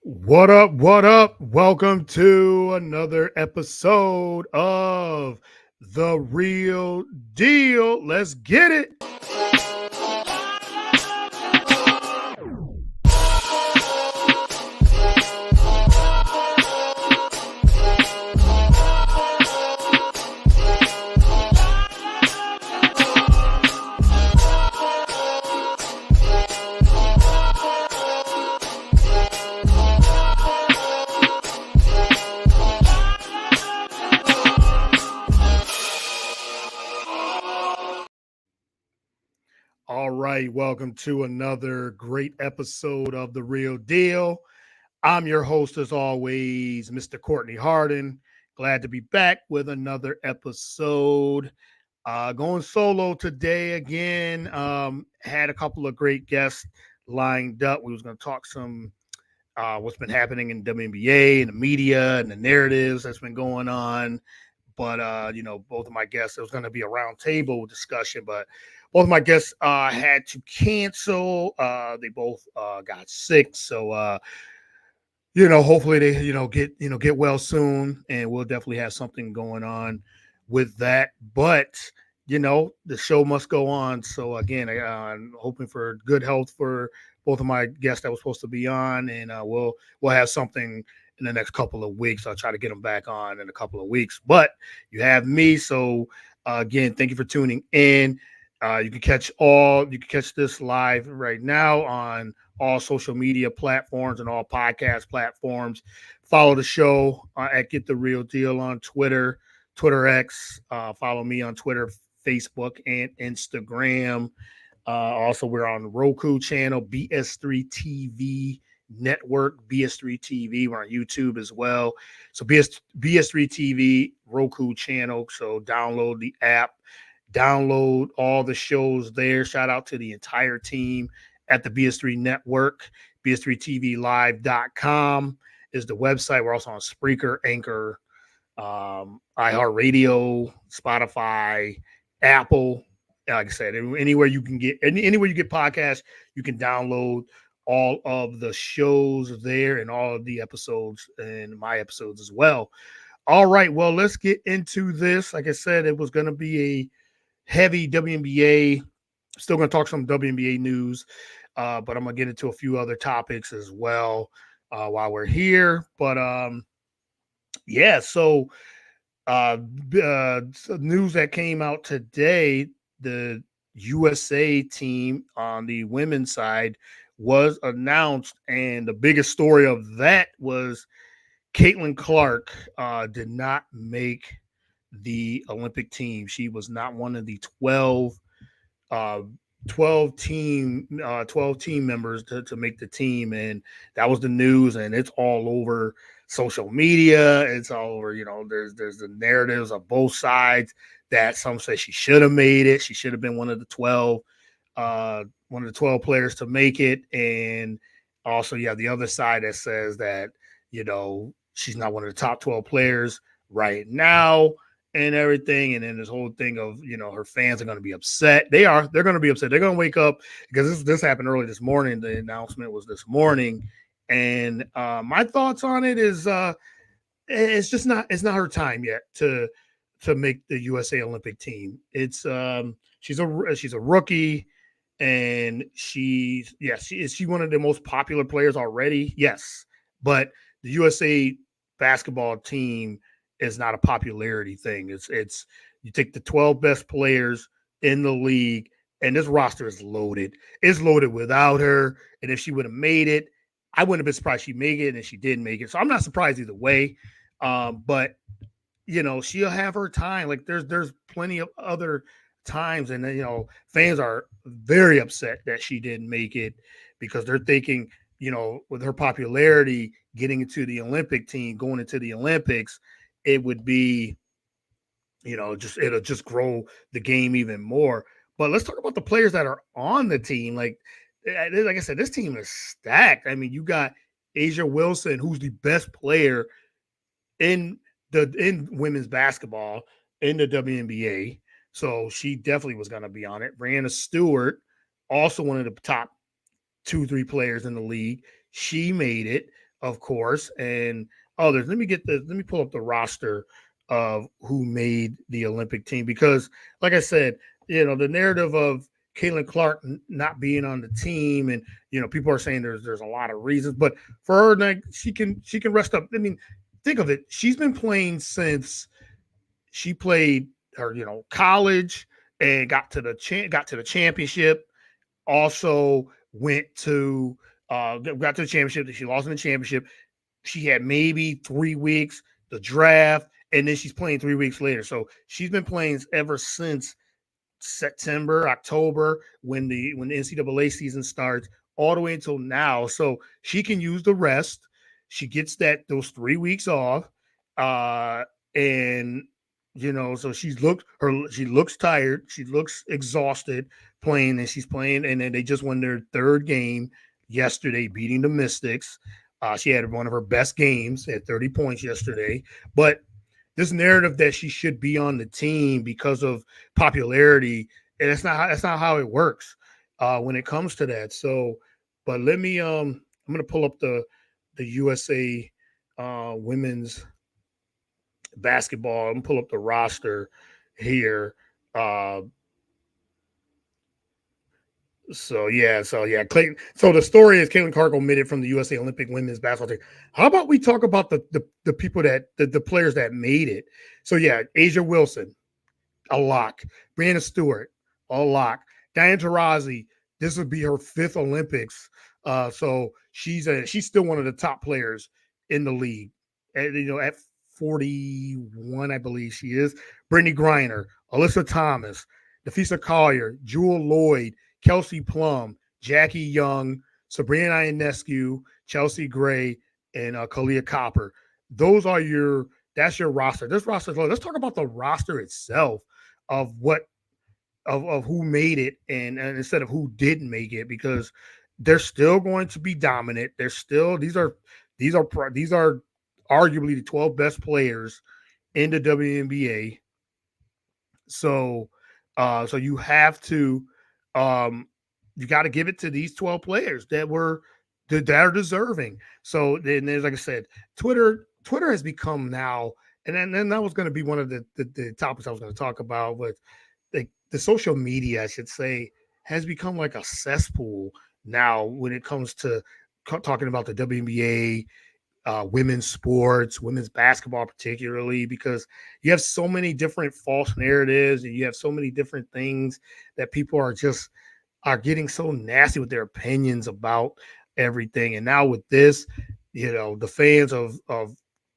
What up? What up? Welcome to another episode of The Real Deal. Let's get it. All right, welcome to another great episode of The Real Deal. I'm your host, as always, Mr. Courtney Harden. Glad to be back with another episode. Going solo today again. Had a couple of great guests lined up. We was going to talk some what's been happening in WNBA and the media and the narratives that's been going on. But both of my guests, it was going to be a round table discussion, but both of my guests had to cancel. They both got sick, so hopefully they get well soon, and we'll definitely have something going on with that. But the show must go on. So again, I'm hoping for good health for both of my guests that were supposed to be on, and we'll have something in the next couple of weeks. I'll try to get them back on in a couple of weeks. But you have me, so again, thank you for tuning in. You can catch this live right now on all social media platforms and all podcast platforms. Follow the show at Get the Real Deal on Twitter X. Follow me on Twitter, Facebook, and Instagram. Also, we're on the Roku channel, BS3 TV Network, BS3 TV. We're on YouTube as well. So BS3 TV, Roku channel. So download the app, download all the shows there. Shout out to the entire team at the BS3 Network. BS3TVLive.com is the website. We're also on Spreaker, Anchor, iHeartRadio, Spotify, Apple. Like I said, anywhere you get podcasts, you can download all of the shows there and all of the episodes and my episodes as well. All right, well, let's get into this. Like I said, it was going to be a heavy WNBA. Still going to talk some WNBA news, but I'm going to get into a few other topics as well while we're here. But yeah, so news that came out today, the USA team on the women's side was announced, and the biggest story of that was Caitlin Clark did not make the Olympic team. She was not one of the 12 team members to make the team, and that was the news, and it's all over social media. It's all over, there's the narratives of both sides that some say she should have made it. She should have been one of the 12 players to make it. And also you have the other side that says that, she's not one of the top 12 players right now and everything. And then this whole thing of, her fans are going to be upset. They're going to be upset. They're going to wake up because this happened early this morning. The announcement was this morning. And my thoughts on it is it's not her time yet to make the USA Olympic team. It's she's a rookie, and is she one of the most popular players already? Yes, but the USA basketball team is not a popularity thing. It's you take the 12 best players in the league, and this roster is loaded. It's loaded without her, and if she would have made it, I wouldn't have been surprised she made it, and she did make it. So I'm not surprised either way. But she'll have her time. Like there's plenty of other times, and fans are very upset that she didn't make it because they're thinking, with her popularity getting into the Olympic team, going into the Olympics, it would be, it'll just grow the game even more. But let's talk about the players that are on the team. Like I said, this team is stacked. I mean, you got Asia Wilson, who's the best player in women's basketball in the WNBA. So she definitely was going to be on it. Brianna Stewart, also one of the top 2-3 players in the league. She made it. of course, and others. Let me pull up the roster of who made the Olympic team because, like I said, the narrative of Caitlin Clark not being on the team, and people are saying there's a lot of reasons, but for her, like, she can rest up. I mean, think of it. She's been playing since she played her college and got to the championship. Also went to got to the championship. She lost in the championship. She had maybe 3 weeks, the draft, and then she's playing 3 weeks later. So she's been playing ever since September, October, when the NCAA season starts, all the way until now. So she can use the rest. She gets those 3 weeks off, and so she looks tired, she looks exhausted playing, and she's playing, and then they just won their third game yesterday, beating the Mystics. She had one of her best games at 30 points yesterday, but this narrative that she should be on the team because of popularity, and that's not how it works when it comes to that. So, but I'm gonna pull up the USA women's basketball. I'm gonna pull up the roster here. Uh, Clayton. So the story is Caitlin Clark omitted from the USA Olympic women's basketball team. How about we talk about the people the players that made it? So yeah, Asia Wilson, a lock. Brianna Stewart, a lock. Diane Taurasi, this would be her fifth Olympics. So she's still one of the top players in the league. At 41, I believe she is. Brittany Griner, Alyssa Thomas, Nafisa Collier, Jewel Lloyd, Kelsey Plum, Jackie Young, Sabrina Ionescu, Chelsea Gray, and Kalia Copper. That's your roster. This roster. Let's talk about the roster itself of who made it, and instead of who didn't make it, because they're still going to be dominant. These are arguably the 12 best players in the WNBA. So you have to you got to give it to these 12 players that are deserving. So then there's, like I said, Twitter has become now, and then that was going to be one of the topics I was going to talk about, but the social media, I should say, has become like a cesspool now when it comes to talking about the WNBA, women's sports, women's basketball, particularly, because you have so many different false narratives and you have so many different things that people are getting so nasty with their opinions about everything. And now with this, the fans of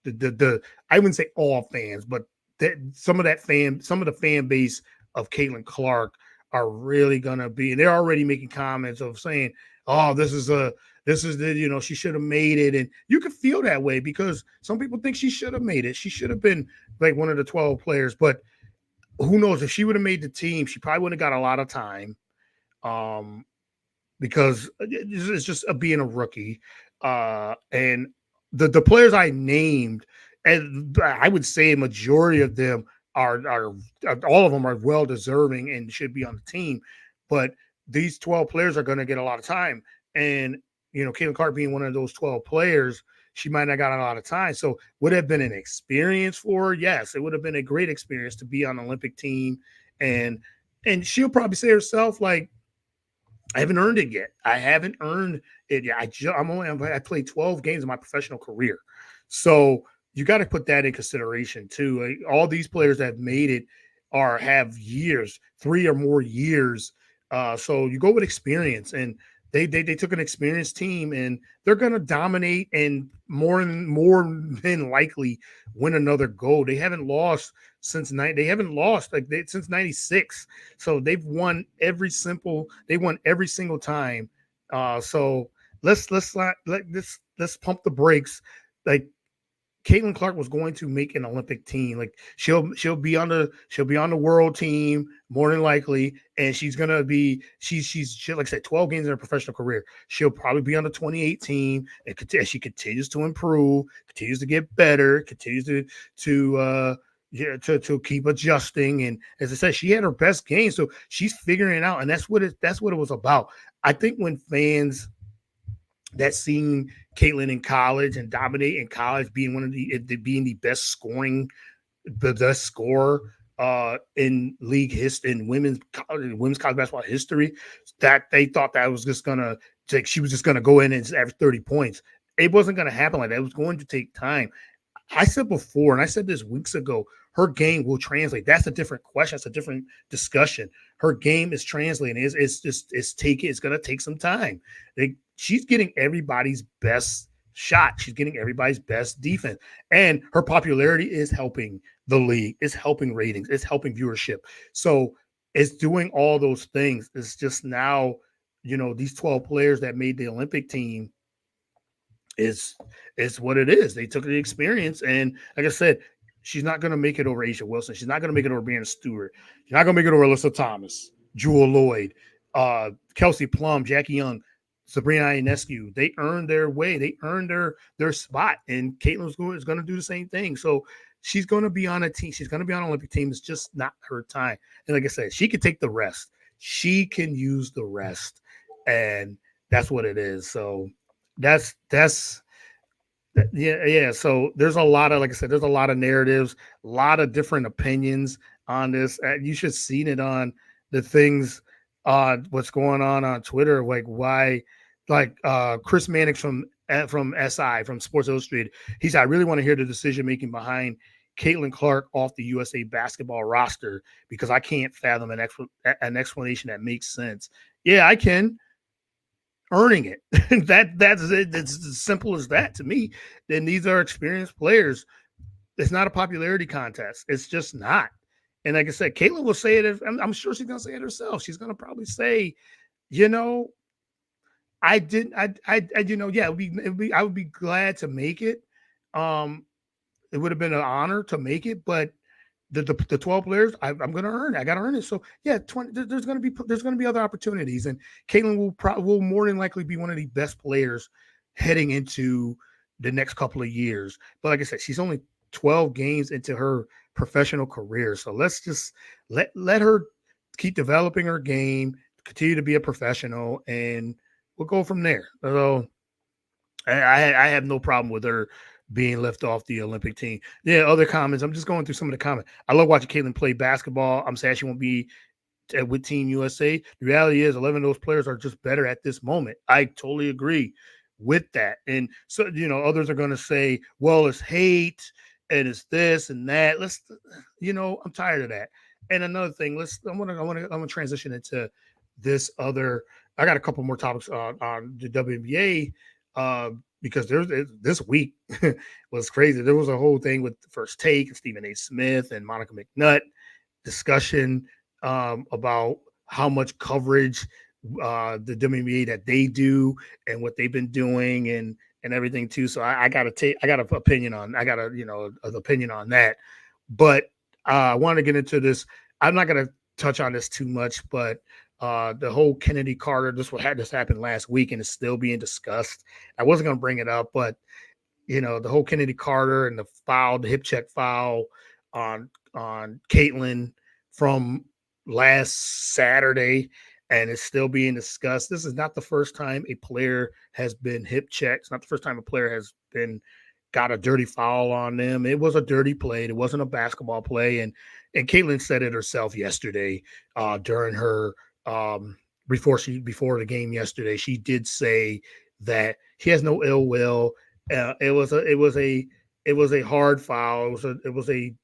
the I wouldn't say all fans, but some of the fan base of Caitlin Clark are really gonna be, and they're already making comments of saying, "Oh, this is she should have made it," and you could feel that way because some people think she should have made it. She should have been like one of the 12 players, but who knows, if she would have made the team, she probably would have got a lot of time, because it's just being a rookie, and the players I named, and I would say a majority of them are all of them are well deserving and should be on the team, but these 12 players are going to get a lot of time, and Caitlin Clark being one of those 12 players, she might not got a lot of time. So would it have been an experience for her? Yes, it would have been a great experience to be on the Olympic team, and she'll probably say herself, like, I haven't earned it yet. I haven't earned it yet. I played 12 games in my professional career. So you got to put that in consideration too. Like, all these players that have made it have years, 3 or more years. So you go with experience, and they took an experienced team, and they're going to dominate and more than likely win another gold. They haven't lost since since '96. So they won every single time. So let's pump the brakes. Like, Caitlin Clark was going to make an Olympic team. Like, she'll be on the world team more than likely, and she's gonna be like I said, 12 games in her professional career. She'll probably be on the 28 team, and as she continues to improve, continues to get better, continues to keep adjusting. And as I said, she had her best game, so she's figuring it out, and that's what it was about. I think when that seeing Caitlin in college and dominate in college, being being the best scoring, the best scorer in league history, in women's college basketball history, that they thought that was just gonna like she was just gonna go in and average 30 points. It wasn't gonna happen like that. It was going to take time. I said before, and I said this weeks ago, her game will translate. That's a different question. That's a different discussion. Her game is translating. It's going to take some time. She's getting everybody's best shot. She's getting everybody's best defense, and her popularity is helping the league. It's helping ratings. It's helping viewership. So it's doing all those things. It's just now, these 12 players that made the Olympic team is what it is. They took the experience, and like I said, she's not going to make it over Asia Wilson. She's not going to make it over Brianna Stewart. She's not going to make it over Alyssa Thomas, Jewel Lloyd, Kelsey Plum, Jackie Young, Sabrina Ionescu. They earned their way. They earned their spot, and Caitlin is going to do the same thing. So she's going to be on a team. She's going to be on an Olympic team. It's just not her time. And like I said, she can take the rest. She can use the rest, and that's what it is. So that's yeah. So there's a lot of, like I said, there's a lot of narratives, a lot of different opinions on this. You should have seen it on the things, what's going on Twitter, like why, like Chris Mannix from SI, from Sports Illustrated. He said, I really want to hear the decision making behind Caitlin Clark off the USA basketball roster because I can't fathom an explanation that makes sense. Yeah, I can. Earning it. That's it. It's as simple as that to me. Then these are experienced players. It's not a popularity contest. It's just not. And like I said, Caitlin will say it. I'm sure she's gonna say it herself. She's gonna probably say, I didn't. Yeah. I would be glad to make it. It would have been an honor to make it, but the 12 players, I'm going to earn it. I got to earn it. So yeah, there's going to be other opportunities, and Caitlin will more than likely be one of the best players heading into the next couple of years. But like I said, she's only 12 games into her professional career, so let's just let her keep developing her game, continue to be a professional, and we'll go from there. So I have no problem with her being left off the Olympic team. Yeah, other comments. I'm just going through some of the comments. I love watching Caitlin play basketball. I'm sad she won't be with Team USA. The reality is 11 of those players are just better at this moment. I totally agree with that. And so, others are going to say, well, it's hate and it's this and that. I'm tired of that. And another thing, I'm gonna transition into this other. I got a couple more topics on the WNBA. Because this week was crazy. There was a whole thing with the First Take and Stephen A. Smith and Monica McNutt discussion about how much coverage the WNBA that they do and what they've been doing and everything too. So I got an opinion on an opinion on that. But I want to get into this. I'm not going to touch on this too much, but the whole Kennedy Carter, this happened last week and it's still being discussed. I wasn't going to bring it up, but the whole Kennedy Carter and the hip check foul on Caitlin from last Saturday, and it's still being discussed. This is not the first time a player has been hip checked. It's not the first time a player has got a dirty foul on them. It was a dirty play. It wasn't a basketball play, and Caitlin said it herself yesterday during her before the game yesterday. She did say that she has no ill will. It was a hard foul. It was a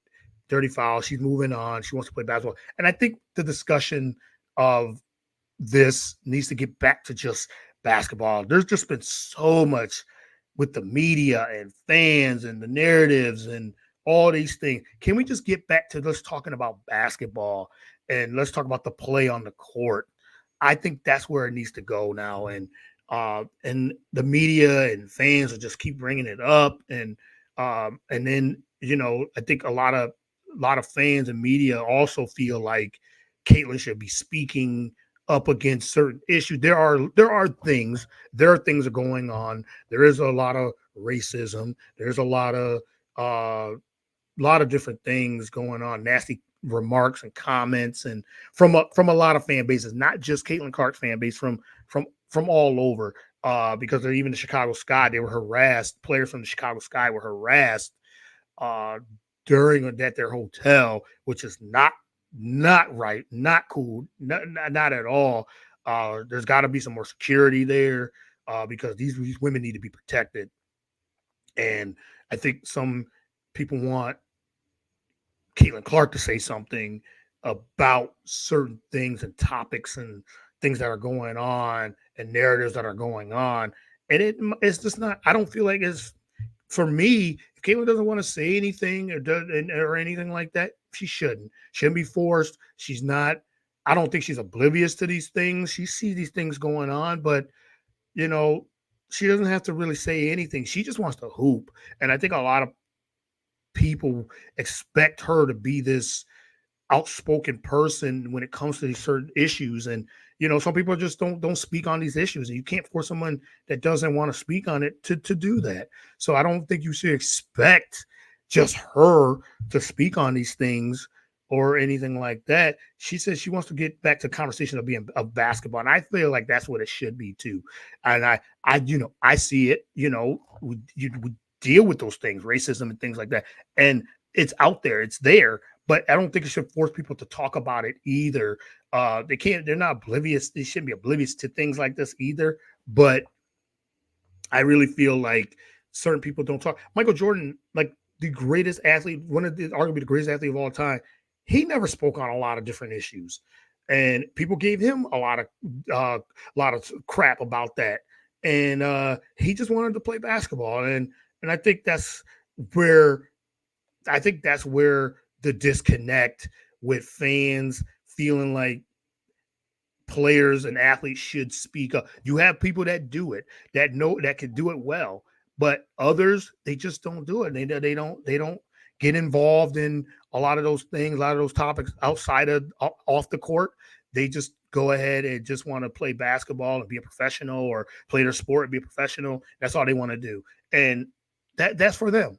dirty foul. She's moving on. She wants to play basketball. And I think the discussion of this needs to get back to just basketball. There's just been so much with the media and fans and the narratives and all these things. Can we just get back to let's talking about basketball and let's talk about the play on the court? I think that's where it needs to go now. And the media and fans will just keep bringing it up. And then, I think a lot of fans and media also feel like Caitlin should be speaking up against certain issues. There are things are going on. There is a lot of racism. There's a lot of different things going on, nasty remarks and comments, and from a lot of fan bases, not just Caitlin Clark's fan base, from all over. because even the Chicago Sky, they were harassed. Players from the Chicago Sky were harassed uh, during at their hotel, which is not right, not cool, not at all. There's got to be some more security there because these women need to be protected. And I think some people want Caitlin Clark to say something about certain things and topics and things that are going on and narratives that are going on. And it's just not, I don't feel like it's for me, if Caitlin doesn't want to say anything or anything like that, she shouldn't. Shouldn't be forced. She's not. I don't think she's oblivious to these things. She sees these things going on, but you know, she doesn't have to really say anything. She just wants to hoop, and I think a lot of people expect her to be this outspoken person when it comes to these certain issues. And some people just don't speak on these issues, and you can't force someone that doesn't want to speak on it to do that. So I don't think you should expect just her to speak on these things or anything like that. She says she wants to get back to conversation of being of basketball, and I feel like that's what it should be too. And I see it. We deal with those things, racism and things like that, and it's out there, it's there, but I don't think it should force people to talk about it either. They're not oblivious. They shouldn't be oblivious to things like this either. But I really feel like certain people don't talk. Michael Jordan, like the greatest athlete, arguably the greatest athlete of all time, he never spoke on a lot of different issues, and people gave him a lot of crap about that. And he just wanted to play basketball, and where I think that's where the disconnect with fans feeling like players and athletes should speak up. You have people that do it, that can do it well, but others they just don't do it. They don't get involved in a lot of those things, a lot of those topics outside of off the court. They just go ahead and just want to play basketball and be a professional, or play their sport and be a professional. That's all they want to do, and that's for them.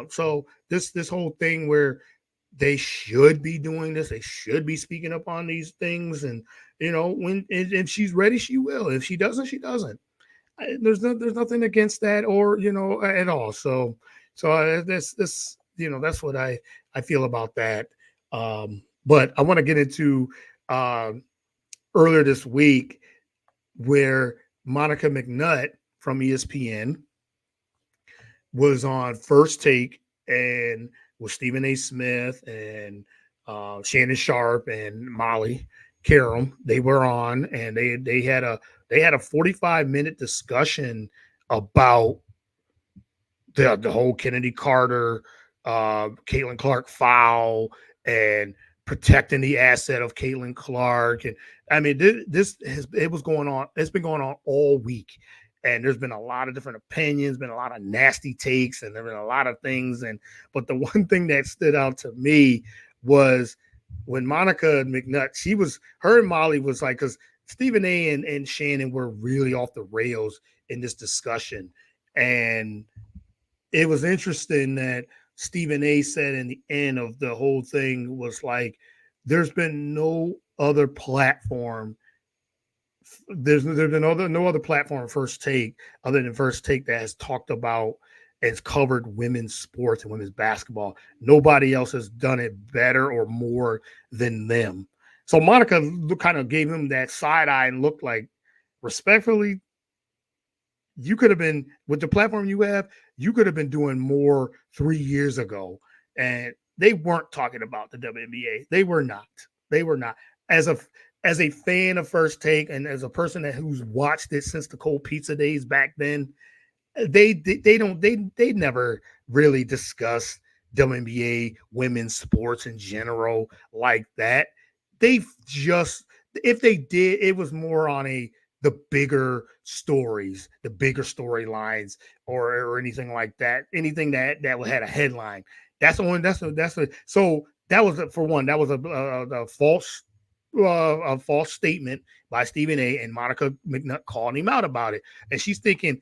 So this whole thing where they should be doing this, they should be speaking up on these things, and when if she's ready, she will. If she doesn't, she doesn't. There's nothing against that, or at all. So that's what I feel about that. But I want to get into uh, earlier this week where Monica McNutt from ESPN was on First Take and with Stephen A. Smith and Shannon Sharp and Molly Karam. They were on, and they had a 45-minute discussion about the whole Kennedy Carter, Caitlin Clark foul, and protecting the asset of Caitlin Clark. And I mean, it was going on. It's been going on all week, and there's been a lot of different opinions, been a lot of nasty takes, and there's been a lot of things. But the one thing that stood out to me was when Monica McNutt, her and Molly was like, because Stephen A. and Shannon were really off the rails in this discussion, and it was interesting that Stephen A. said in the end of the whole thing was like, there's been no other platform. There's been no other platform First Take other than First Take that has talked about and covered women's sports and women's basketball. Nobody else has done it better or more than them. So Monica kind of gave him that side eye and looked like, respectfully, you could have been, with the platform you have, you could have been doing more 3 years ago. And they weren't talking about the WNBA. They were not. They were not. As a fan of First Take, and as a person who's watched it since the cold pizza days back then, they never really discuss WNBA women's sports in general like that. They just, if they did, it was more on the bigger stories, the bigger storylines, or anything like that. Anything that had a headline. That's the one. So that was for one. That was a false statement by Stephen A. and Monica McNutt calling him out about it. And she's thinking,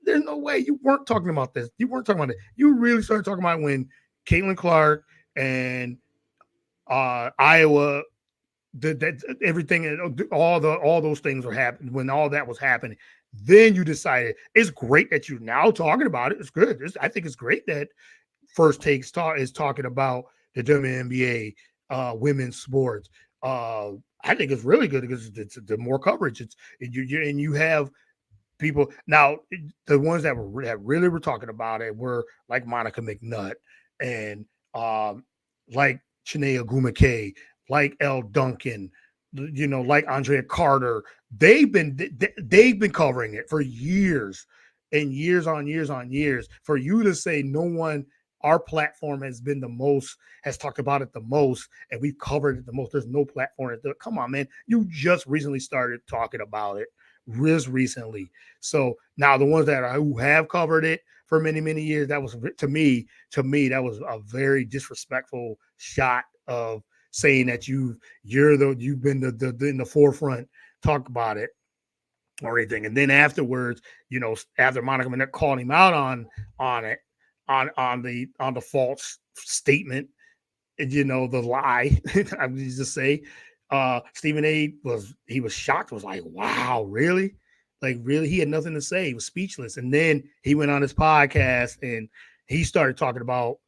there's no way you weren't talking about this. You weren't talking about it. You really started talking about when Caitlin Clark and Iowa, that everything, all those things were happening, when all that was happening. Then you decided it's great that you're now talking about it. It's good. I think it's great that First Takes is talking about the WNBA, women's sports. I think it's really good because it's the more coverage. And you have people now. The ones that really were talking about it were like Monica McNutt and like Chinea Gumake, like Elle Duncan, like Andrea Carter. They've been covering it for years and years on years on years. For you to say no one, our platform has talked about it the most, and we've covered it the most. There's no platform come on, man. You just recently started talking about it, just recently. So now the ones who have covered it for many, many years, that was that was a very disrespectful shot of saying that you've been in the forefront, talk about it or anything. And then afterwards, after Monica Manette called him out on it, on the false statement, the lie, I would just say, Stephen A was shocked, was like, wow, really? Like, really? He had nothing to say. He was speechless. And then he went on his podcast and he started talking about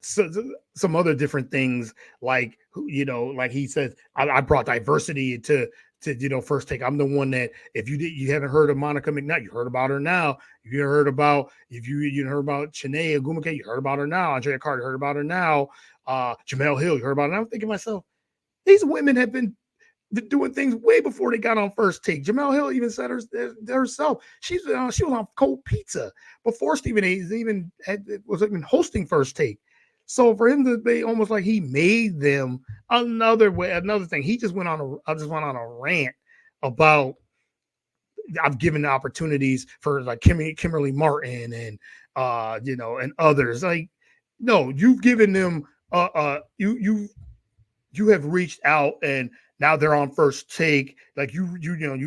some other different things, like, like he says, I brought diversity to First Take. I'm the one that, if you haven't heard of Monica McNutt, you heard about her now. If you heard about Chinea Gumake, you heard about her now. Andrea Carter, heard about her now. Jamel Hill, you heard about her now. I'm thinking to myself, these women have been doing things way before they got on First Take. Jamel Hill even said herself, she was on Cold Pizza before Stephen A. was even hosting First Take. So for him to be almost like he made them another thing, he just went on a rant about, I've given opportunities for like Kimberly Martin and and others. Like, no, you've given them you have reached out and now they're on First Take. Like, you've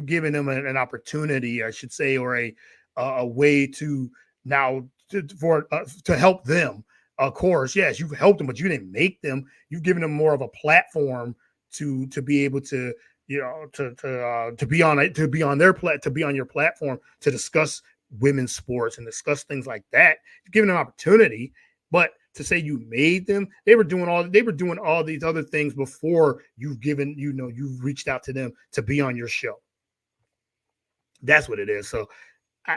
given them an opportunity, I should say, or a way to now to help them. Of course, yes, you've helped them, but you didn't make them. You've given them more of a platform to be able to, to be on it, to be on your platform, to discuss women's sports and discuss things like that. You've given them opportunity, but to say you made them, they were doing all these other things before you've reached out to them to be on your show. That's what it is. So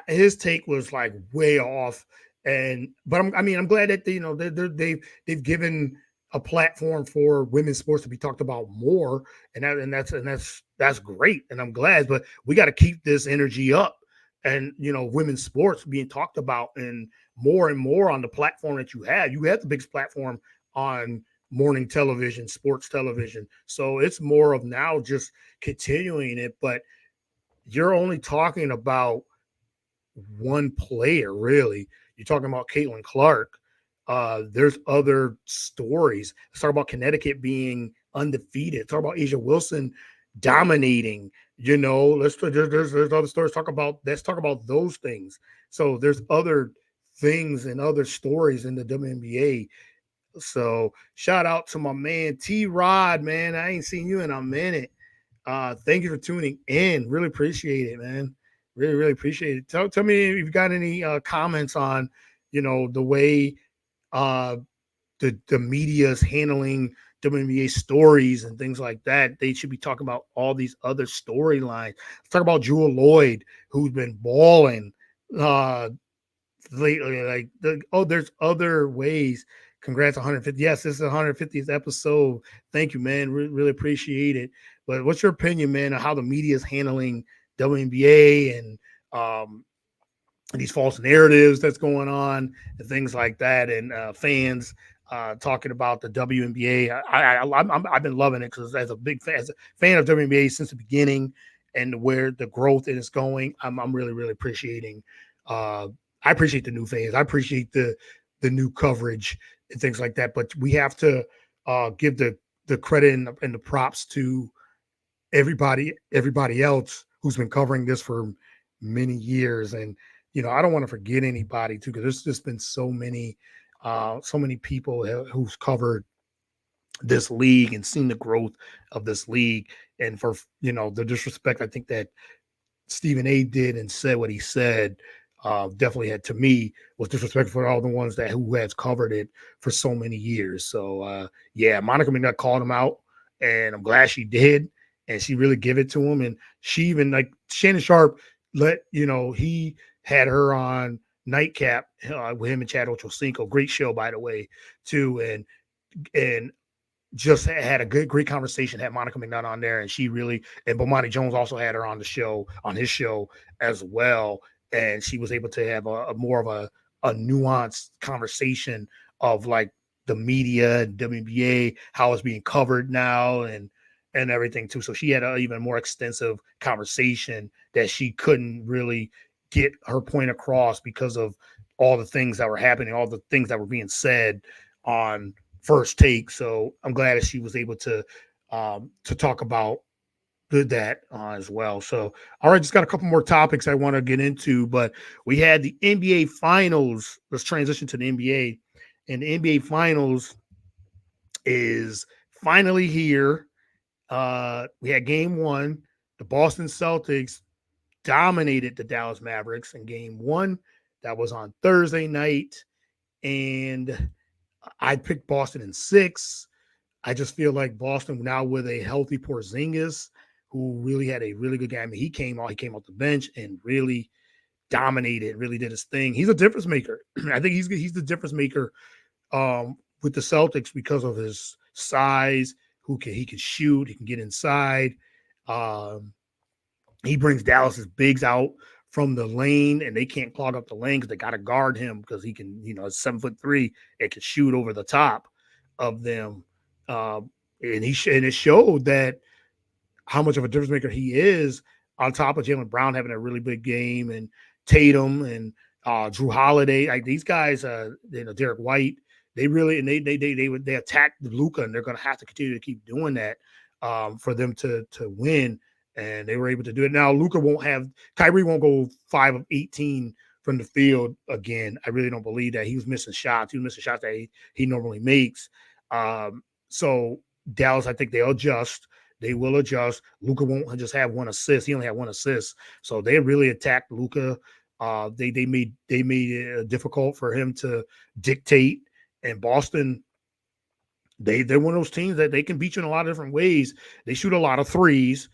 his take was like way off, but I'm glad that they've given a platform for women's sports to be talked about more, that's great, and I'm glad. But we got to keep this energy up, and women's sports being talked about and more on the platform that you have. You have the biggest platform on morning television, sports television. So it's more of now just continuing it, but you're only talking about one player, really. You're talking about Caitlin Clark. There's other stories. Let's talk about Connecticut being undefeated. Let's talk about Asia Wilson dominating. There's other stories. Let's talk about those things. So there's other things and other stories in the WNBA. So shout out to my man T Rod, man. I ain't seen you in a minute. Thank you for tuning in. Really appreciate it, man. Really, really appreciate it. Tell me if you've got any comments on, the way the media is handling WNBA stories and things like that. They should be talking about all these other storylines. Let's talk about Jewel Lloyd, who's been balling lately. Like, there's other ways. Congrats, 150. Yes, this is the 150th episode. Thank you, man. Really appreciate it. But what's your opinion, man, on how the media is handling WNBA and these false narratives that's going on and things like that, and fans talking about the WNBA? I've been loving it because as a fan of WNBA since the beginning and where the growth is going, I'm really, really appreciating. I appreciate the new fans. I appreciate the new coverage and things like that. But we have to give the credit and the props to everybody else who's been covering this for many years. And I don't want to forget anybody too, because there's just been so many people who's covered this league and seen the growth of this league. And for the disrespect, I think that Stephen A did and said what he said, definitely had, to me, was disrespectful for all the ones that who has covered it for so many years. So yeah, Monica McNutt called him out, and I'm glad she did, and she really give it to him. And she even, like, Shannon Sharp, he had her on Nightcap with him and Chad Ochocinco. Great show, by the way, too. And just had a great conversation, had Monica McNutt on there, and she really, and Bomani Jones also had her on the show, on his show as well. And she was able to have a more of a nuanced conversation of, like, the media and WNBA, how it's being covered now, and everything too. So she had an even more extensive conversation that she couldn't really get her point across because of all the things that were happening, all the things that were being said on First Take. So I'm glad that she was able to talk about that as well. So, all right, just got a couple more topics I want to get into, but we had the NBA Finals. Let's transition to the NBA, and the NBA Finals is finally here. We had Game 1. The Boston Celtics dominated the Dallas Mavericks in Game 1. That was on Thursday night, and I picked Boston in 6. I just feel like Boston now, with a healthy Porzingis, who really had a really good game. I mean, he came off the bench and really dominated, really did his thing. He's a difference maker. I think he's the difference maker with the Celtics because of his size. He can shoot, he can get inside. Um, he brings Dallas's bigs out from the lane, and they can't clog up the lane because they got to guard him because he can, it's 7'3" and can shoot over the top of them. And it showed that how much of a difference maker he is, on top of Jaylen Brown having a really big game, and Tatum and Drew Holiday. Like, these guys, Derek White, they really, and they attacked Luka, and they're going to have to continue to keep doing that for them to win. And they were able to do it. Now, Kyrie won't go 5 of 18 from the field again. I really don't believe that. He was missing shots. He was missing shots that he normally makes. So Dallas, I think they'll adjust. They will adjust. Luka won't just have one assist. He only had one assist. So they really attacked Luka. They made it difficult for him to dictate. And Boston, they're one of those teams that they can beat you in a lot of different ways. They shoot a lot of threes.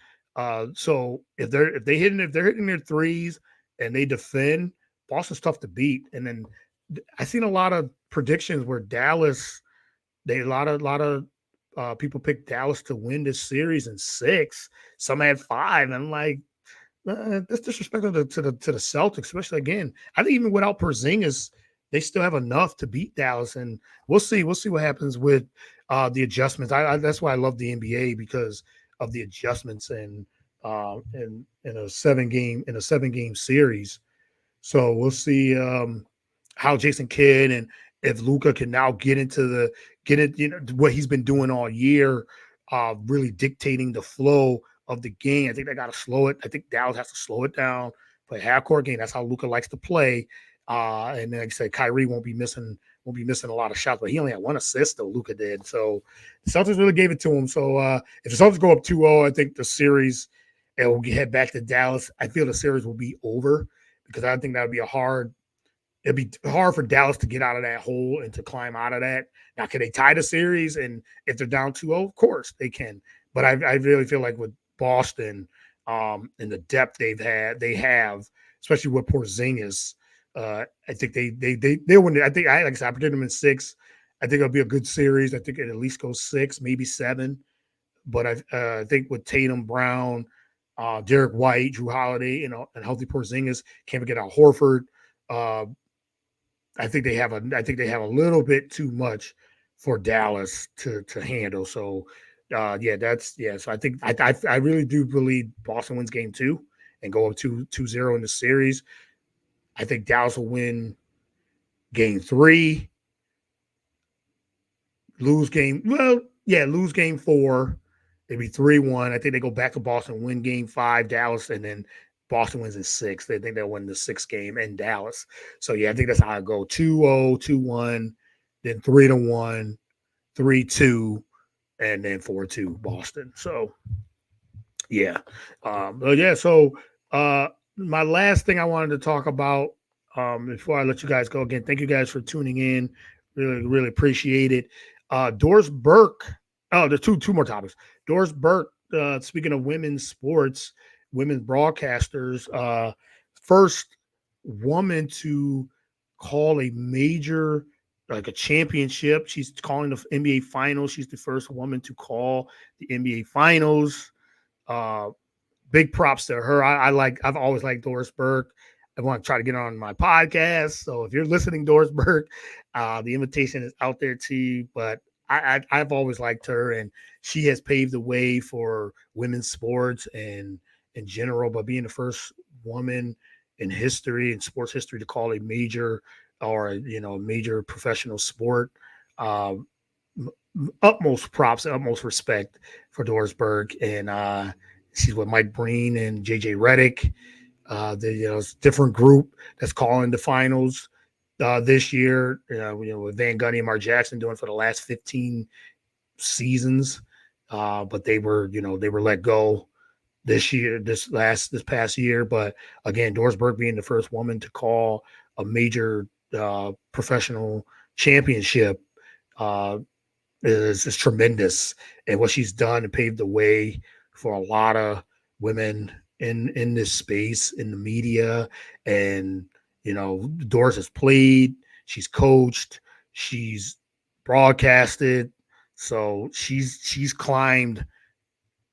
So if they're hitting their threes and they defend, Boston's tough to beat. And then I've seen a lot of predictions where Dallas, a lot of people picked Dallas to win this series in 6. Some had 5. And I'm like, that's disrespectful to the Celtics, especially again. I think even without Porzingis, they still have enough to beat Dallas, and we'll see. We'll see what happens with the adjustments. That's why I love the NBA, because of the adjustments in a 7-game series. So we'll see how Jason Kidd, and if Luka can now get it, what he's been doing all year, really dictating the flow of the game. I think they got to slow it. I think Dallas has to slow it down, play half-court game. That's how Luka likes to play. And then, like I said, Kyrie won't be missing a lot of shots, but he only had one assist, though, Luka did. So the Celtics really gave it to him. So if the Celtics go up 2-0, I think the series, it will head back to Dallas. I feel the series will be over, because I think that would be it'd be hard for Dallas to get out of that hole and to climb out of that. Now, can they tie the series? And if they're down 2-0, of course they can. But I really feel like with Boston and the depth they have, especially with Porzingis, I think they'll win it. I think, like I said, I predicted them in 6. I think it'll be a good series. I think it at least goes 6, maybe 7. But I think with Tatum, Brown, Derek White, Drew Holiday, and healthy Porzingis, can't forget Al Horford. I think they have a little bit too much for Dallas to handle. So So I think I really do believe Boston wins game 2 and go up 2-0 in the series. I think Dallas will win game 3, lose game 4. It'd be 3-1. I think they go back to Boston, win game 5, Dallas, and then Boston wins in 6. They think they'll win the 6th game in Dallas. So, yeah, I think that's how I go. 2-0, 2-1, then 3-1, 3-2, and then 4-2 Boston. So, yeah. So My last thing I wanted to talk about before I let you guys go again, thank you guys for tuning in. Really, really appreciate it. Doris Burke. Oh, there's two more topics. Doris Burke. Speaking of women's sports, women's broadcasters. First woman to call a major like a championship. She's calling the NBA finals. She's the first woman to call the NBA finals. Uh, Big props to her. I've always liked Doris Burke. I want to try to get on my podcast. So if you're listening, Doris Burke, the invitation is out there to you. But I've always liked her, and she has paved the way for women's sports and in general. But being the first woman in history, in sports history, to call a major or major professional sport, um, utmost props, utmost respect for Doris Burke, and she's with Mike Breen and JJ Redick. It's a different group that's calling the finals this year. With Van Gundy and Mark Jackson doing for the last 15 seasons, but they were let go this past year. But again, Doris Burke being the first woman to call a major professional championship is tremendous, and what she's done and paved the way for a lot of women in this space in the media. And Doris has played, she's coached, she's broadcasted, so she's climbed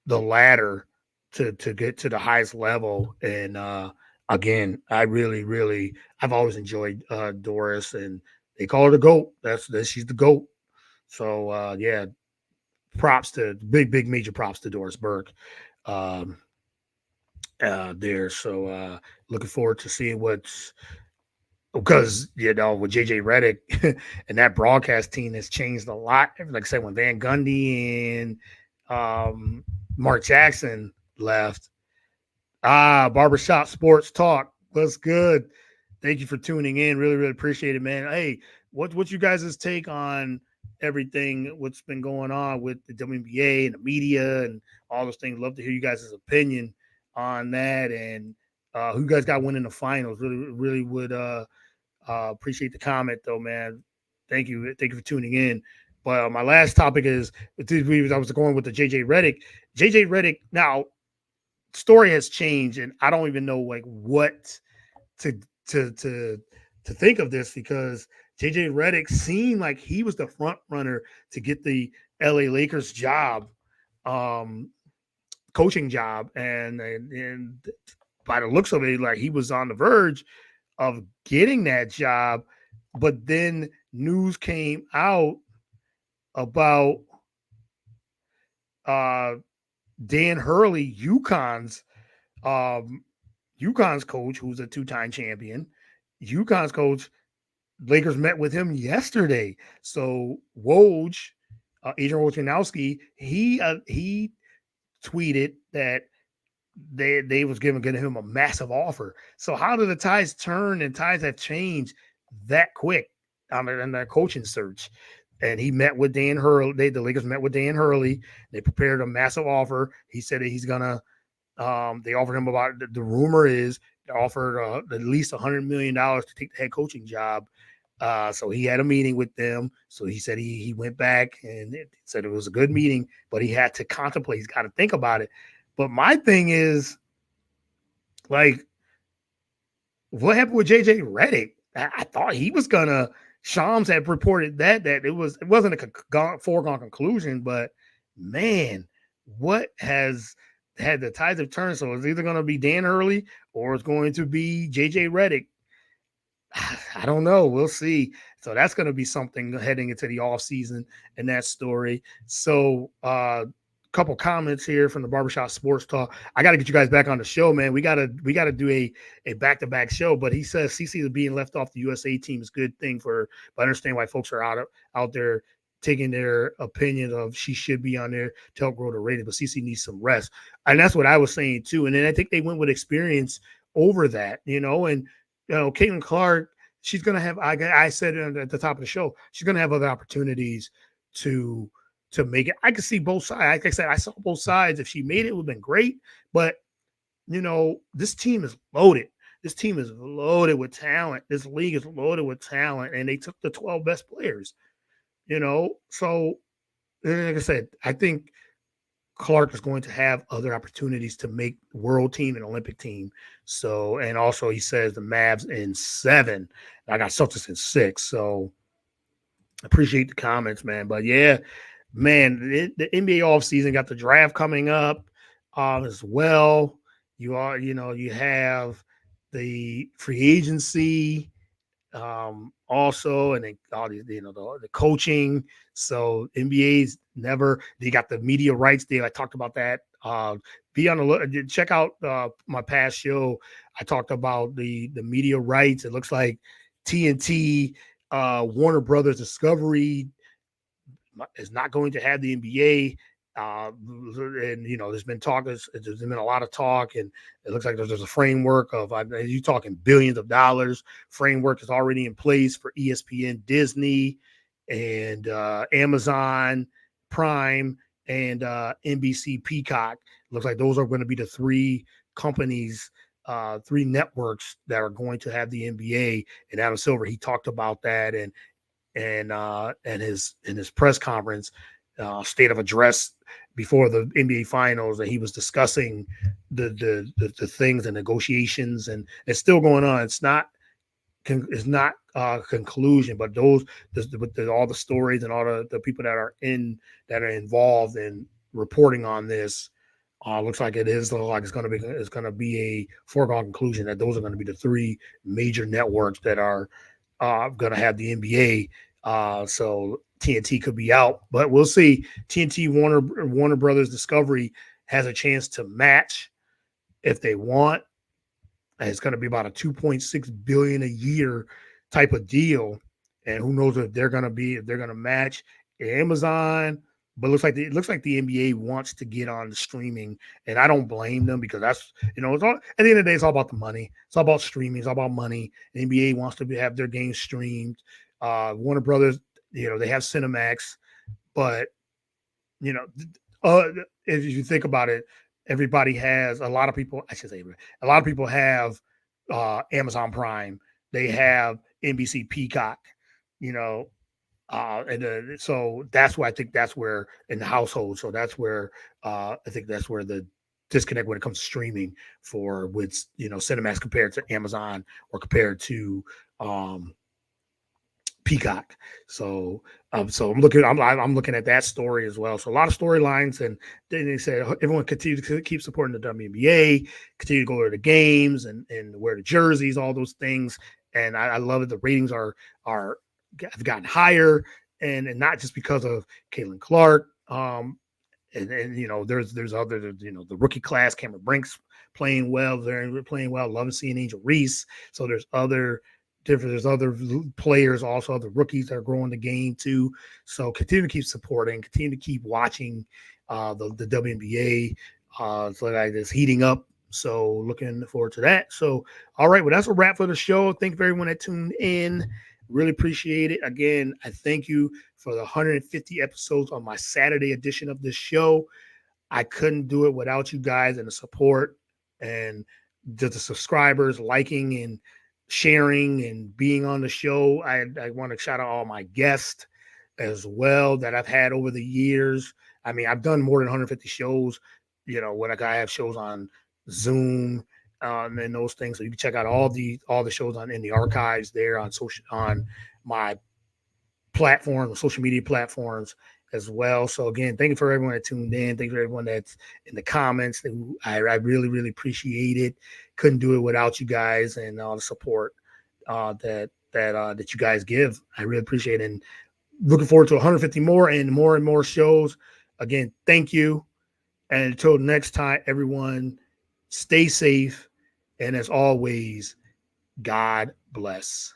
the ladder to get to the highest level. And again, I've always enjoyed Doris, and they call her the GOAT. That's she's the GOAT. So yeah, props to big major props to Doris Burke um, there. So looking forward to seeing what's because with JJ Redick and that broadcast team has changed a lot. Like I said, when Van Gundy and Mark Jackson left, Barbershop Sports Talk. What's good? Thank you for tuning in. Really, really appreciate it, man. Hey, what's you guys' take on everything, what's been going on with the WNBA and the media and all those things? Love to hear you guys' opinion on that, and who you guys got winning the finals. Really would appreciate the comment though, man. Thank you for tuning in. But my last topic is I was going with the JJ Redick. JJ Redick, now story has changed, and I don't even know like what to to to to think of this, because JJ Redick seemed like he was the front runner to get the LA Lakers job, um, coaching job, and by the looks of it, like he was on the verge of getting that job. But then news came out about uh, Dan Hurley, UConn's coach, who's a two-time champion. UConn's coach, Lakers met with him yesterday. So Woj, Adrian Wojnarowski, he tweeted that they was giving him a massive offer. So how did the tides turn and tides have changed that quick in their coaching search? And he met with Dan Hurley. The Lakers met with Dan Hurley. They prepared a massive offer. He said that he's gonna. They offered him about the rumor is they offered at least $100 million to take the head coaching job. So he had a meeting with them. So he said he went back and said it was a good meeting, but he had to contemplate. He's got to think about it. But my thing is, like, what happened with JJ Redick? I thought he was gonna. Shams had reported that it wasn't a foregone conclusion, but man, what has had the tides have turned? So it's either going to be Dan Hurley or it's going to be JJ Redick. I don't know. We'll see. So that's going to be something heading into the off season in that story. So couple comments here from the Barbershop Sports Talk. I got to get you guys back on the show, man. We gotta do a back-to-back show. But he says CC being left off the USA team is a good thing but I understand why folks are out there taking their opinion of she should be on there to help grow the rating, but CC needs some rest. And that's what I was saying too. And then I think they went with experience over that, and Caitlin Clark, she's gonna have, I said at the top of the show, she's gonna have other opportunities to make it. I could see both sides. Like I said, I saw both sides. If she made it, it would have been great. But this team is loaded. This team is loaded with talent. This league is loaded with talent, and they took the 12 best players. So like I said, I think Clark is going to have other opportunities to make world team and Olympic team. So, and also he says the Mavs in 7. I got Celtics in 6. So appreciate the comments, man. But yeah, man, the NBA offseason got the draft coming up as well. You have the free agency also, and then all these, the coaching. So NBA's they got the media rights deal. I talked about that. Be on the look. Check out my past show. I talked about the media rights. It looks like TNT, Warner Brothers Discovery is not going to have the NBA. And there's been talk. There's been a lot of talk, and it looks like there's a framework of you talking billions of dollars. Framework is already in place for ESPN, Disney, and Amazon Prime, and NBC Peacock. Looks like those are going to be the 3 companies, 3 networks that are going to have the NBA. And Adam Silver, he talked about that, and in his press conference, state of address before the NBA Finals, that he was discussing the things and negotiations, and it's still going on. It's not conclusion, but those with all the stories and all the people that are involved in reporting on this, looks like it's going to be a foregone conclusion that those are going to be the 3 major networks that are going to have the NBA. So TNT could be out, but we'll see. TNT, Warner Brothers Discovery has a chance to match if they want. And it's going to be about a $2.6 billion a year type of deal, and who knows if they're going to match Amazon. But it looks like the NBA wants to get on the streaming, and I don't blame them, because that's it's all, at the end of the day, it's all about the money. It's all about streaming. It's all about money. The NBA wants to have their games streamed. Warner Brothers, they have Cinemax, but if you think about it, a lot of people have Amazon Prime. They have NBC Peacock, so that's where I think that's where in the household. So that's where I think that's where the disconnect when it comes to streaming with Cinemax compared to Amazon or compared to Peacock. So I'm looking at that story as well. So a lot of storylines, and then they said everyone continue to keep supporting the WNBA, continue to go to the games and wear the jerseys, all those things. And I love it. The ratings have gotten higher, and not just because of Caitlin Clark. And there's other, the rookie class, Cameron Brink's playing well. They're playing well. Love seeing Angel Reese. So there's other players, also other rookies that are growing the game too. So continue to keep supporting, continue to keep watching the WNBA. So like it's heating up. So looking forward to that. So, all right, well, that's a wrap for the show. Thank you for everyone that tuned in. Really appreciate it. Again, I thank you for the 150 episodes on my Saturday edition of this show. I couldn't do it without you guys and the support and the subscribers, liking and sharing and being on the show. I want to shout out all my guests as well that I've had over the years. I mean, I've done more than 150 shows, when I have shows on Zoom and those things. So you can check out all the shows in the archives there on my platform, social media platforms as well. So again, thank you for everyone that tuned in. Thank you for everyone that's in the comments. I really, really appreciate it. Couldn't do it without you guys and all the support that you guys give. I really appreciate it. And looking forward to 150 more and more shows. Again, thank you. And until next time, everyone, stay safe. And as always, God bless.